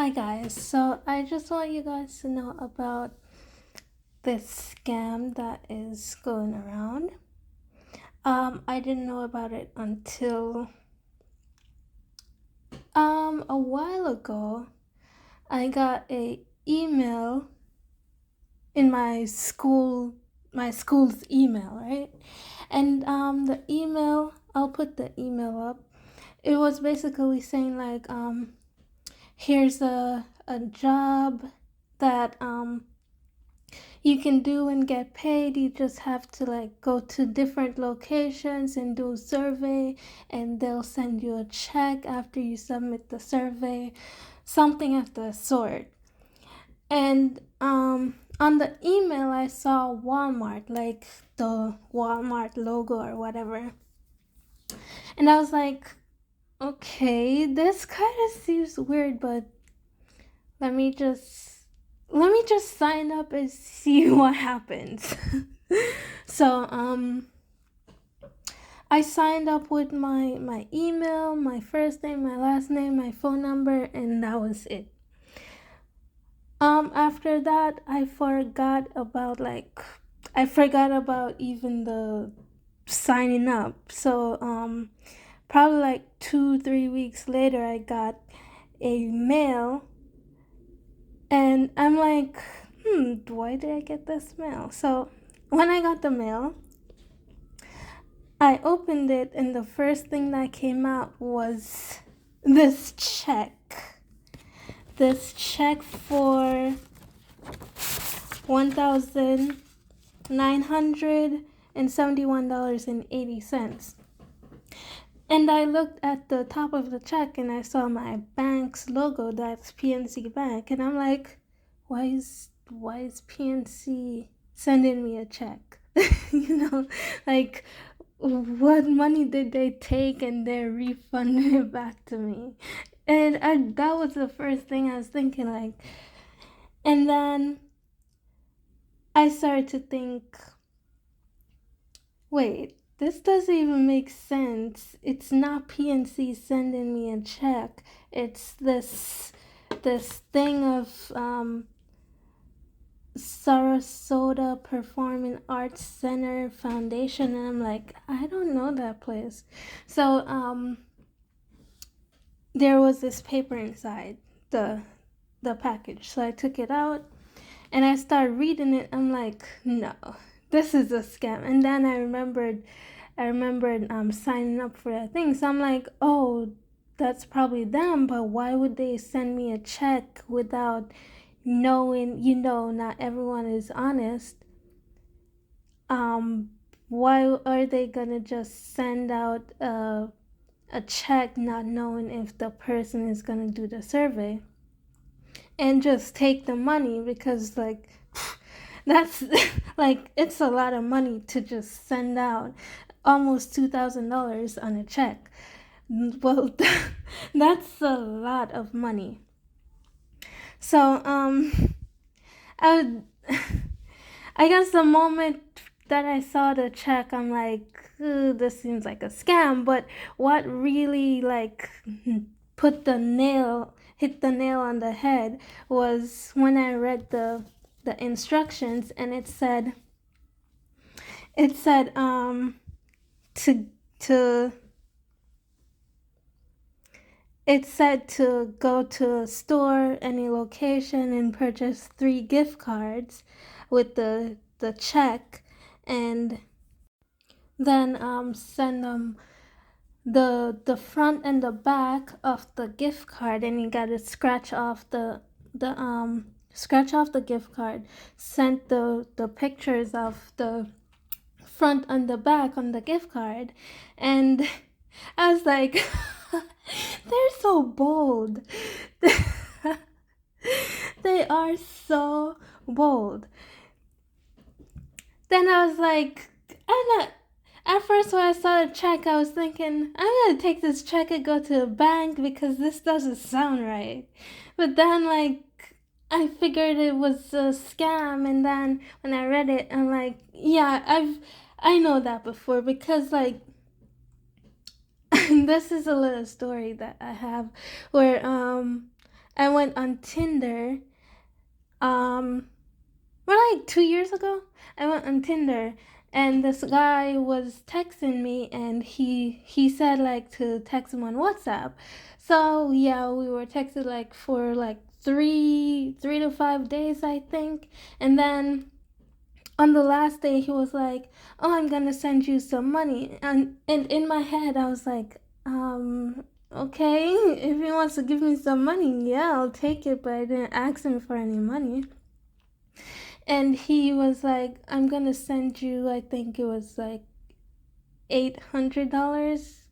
Hi guys, so I just want you guys to know about this scam that is going around. I didn't know about it until a while ago. I got a email in my school's email, right? And the email, I'll put the email up. It was basically saying like here's a job that you can do and get paid. You just have to like go to different locations and do a survey, and they'll send you a check after you submit the survey, something of the sort. And on the email I saw Walmart, like the Walmart logo or whatever, and I was like, okay, this kind of seems weird, but let me just sign up and see what happens. So I signed up with my email, my first name, my last name, my phone number, and that was it. After that I forgot about even the signing up. So probably like 2-3 weeks later I got a mail, and I'm like, why did I get this mail? So when I got the mail, I opened it, and the first thing that came out was this check. This check for $1,971.80. And I looked at the top of the check and I saw my bank's logo, that's PNC Bank, and I'm like, why is PNC sending me a check? Like, what money did they take and they're refunding it back to me? And that was the first thing I was thinking, like. And then I started to think, wait, this doesn't even make sense. It's not PNC sending me a check. It's this thing of Sarasota Performing Arts Center Foundation, and I'm like, I don't know that place. So there was this paper inside the package, so I took it out and I started reading it. I'm like, no, this is a scam. And then I remembered signing up for that thing. So I'm like, oh, that's probably them, but why would they send me a check without knowing, not everyone is honest. Why are they gonna just send out a check not knowing if the person is gonna do the survey and just take the money? Because like that's like, it's a lot of money to just send out almost $2,000 on a check. Well, that's a lot of money. So I guess the moment that I saw the check, I'm like, this seems like a scam. But what really like hit the nail on the head was when I read the instructions, and it said to go to a store, any location, and purchase 3 gift cards with the check, and then send them the front and the back of the gift card, and you gotta scratch off the gift card. Sent the pictures of the front and the back on the gift card, and I was like, they're so bold. They are so bold. Then I was like, at first when I saw the check, I was thinking, I'm gonna take this check and go to the bank because this doesn't sound right. But then like, I figured it was a scam, and then when I read it, I'm like, yeah, I know that before, because like, this is a little story that I have where I went on Tinder. Like 2 years ago, I went on Tinder, and this guy was texting me, and he said like to text him on WhatsApp. So yeah, we were texted like for like three to 5 days, I think, and then on the last day he was like, "Oh, I'm gonna send you some money," and in my head I was like, okay, if he wants to give me some money, yeah, I'll take it, but I didn't ask him for any money. And he was like, "I'm gonna send you," I think it was like $800.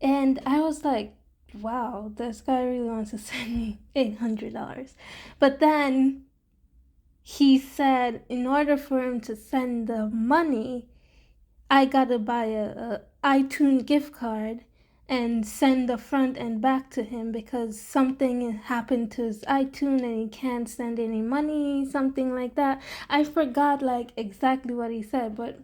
And I was like, wow, this guy really wants to send me $800. But then he said, in order for him to send the money, I gotta buy a iTunes gift card and send the front and back to him because something happened to his iTunes and he can't send any money, something like that. I forgot like exactly what he said, but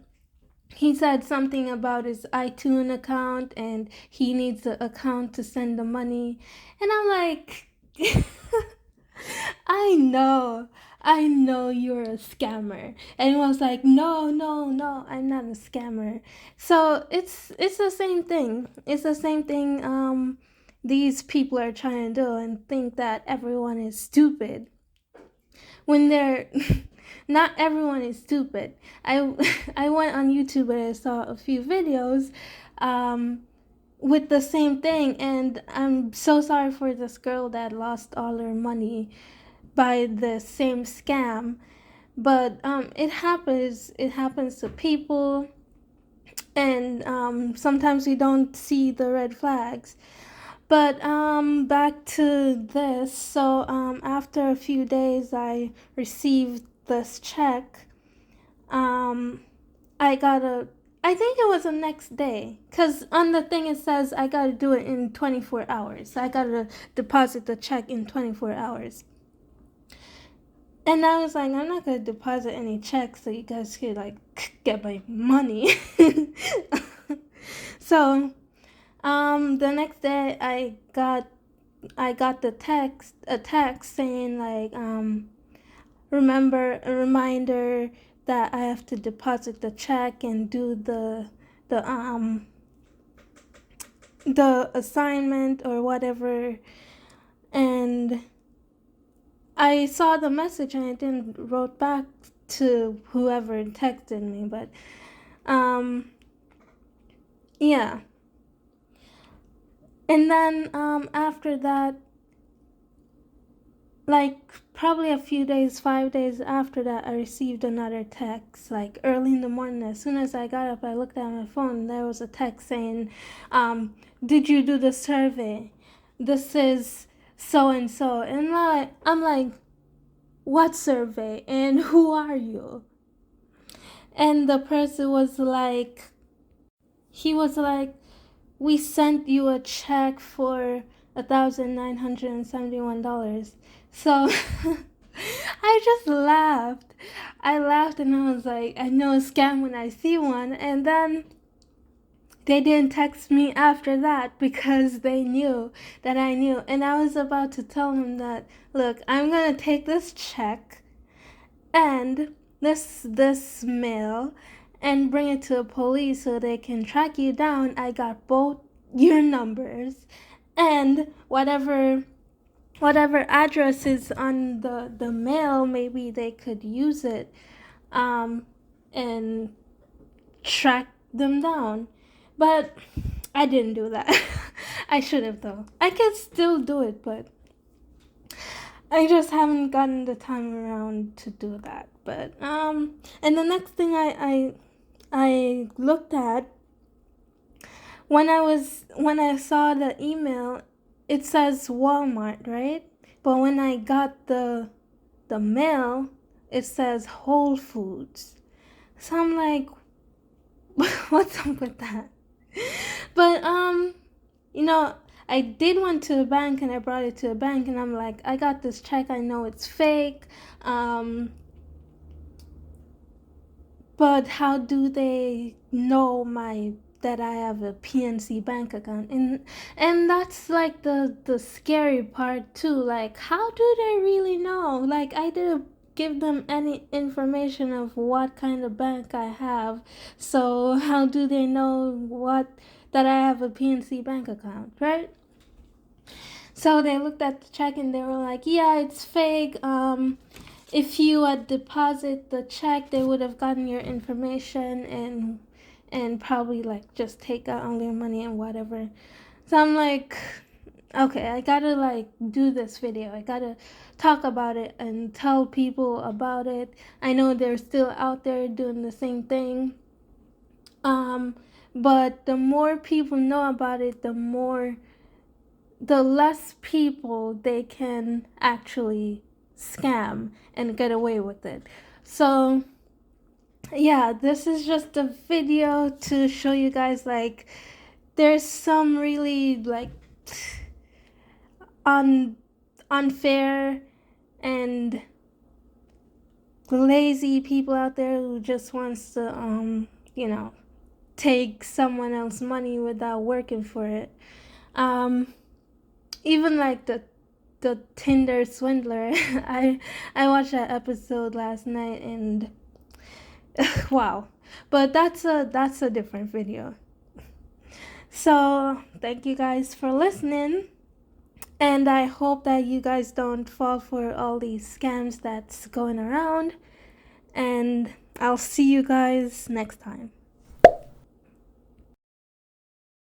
he said something about his iTunes account and he needs the account to send the money. And I'm like, I know you're a scammer. And he was like, no, I'm not a scammer. So it's the same thing. It's the same thing these people are trying to do and think that everyone is stupid. When they're not everyone is stupid. I went on YouTube and I saw a few videos with the same thing, and I'm so sorry for this girl that lost all her money by the same scam. But it happens to people, and sometimes we don't see the red flags. But back to this. So after a few days I received this check. I think it was the next day, because on the thing it says I gotta do it in 24 hours. I gotta deposit the check in 24 hours. And I was like, I'm not gonna deposit any checks so you guys could like get my money. So the next day I got a text saying like remember, a reminder that I have to deposit the check and do the assignment or whatever. And I saw the message and I didn't wrote back to whoever texted me, but yeah. And then after that, like probably a few days, 5 days after that, I received another text, like early in the morning. As soon as I got up, I looked at my phone. There was a text saying, did you do the survey? This is so and so. And I'm like, what survey? And who are you? And the person was like, he was like, we sent you a check for $1,971. So I just laughed. I laughed and I was like, I know a scam when I see one. And then they didn't text me after that because they knew that I knew. And I was about to tell him that, look, I'm going to take this check and this mail and bring it to the police so they can track you down. I got both your numbers and whatever address is on the mail, maybe they could use it and track them down. But I didn't do that. I should have though. I could still do it, but I just haven't gotten the time around to do that. But and the next thing I looked at when I saw the email, it says Walmart, right? But when I got the mail, it says Whole Foods. So I'm like, what's up with that? But I did went to the bank and I brought it to the bank and I'm like, I got this check, I know it's fake. But how do they know my that I have a PNC bank account, and that's like the scary part too. Like, how do they really know? Like, I didn't give them any information of what kind of bank I have, so how do they know that I have a PNC bank account, right? So they looked at the check and they were like, yeah, it's fake. If you had deposited the check, they would have gotten your information and probably like just take out all your money and whatever. So I'm like, okay, I gotta like do this video. I gotta talk about it and tell people about it. I know they're still out there doing the same thing. But the more people know about it, the less people they can actually scam and get away with it. So yeah, this is just a video to show you guys like there's some really like unfair and lazy people out there who just wants to take someone else's money without working for it. Even like the Tinder swindler. I watched that episode last night and wow. But that's a different video. So thank you guys for listening, and I hope that you guys don't fall for all these scams that's going around, and I'll see you guys next time.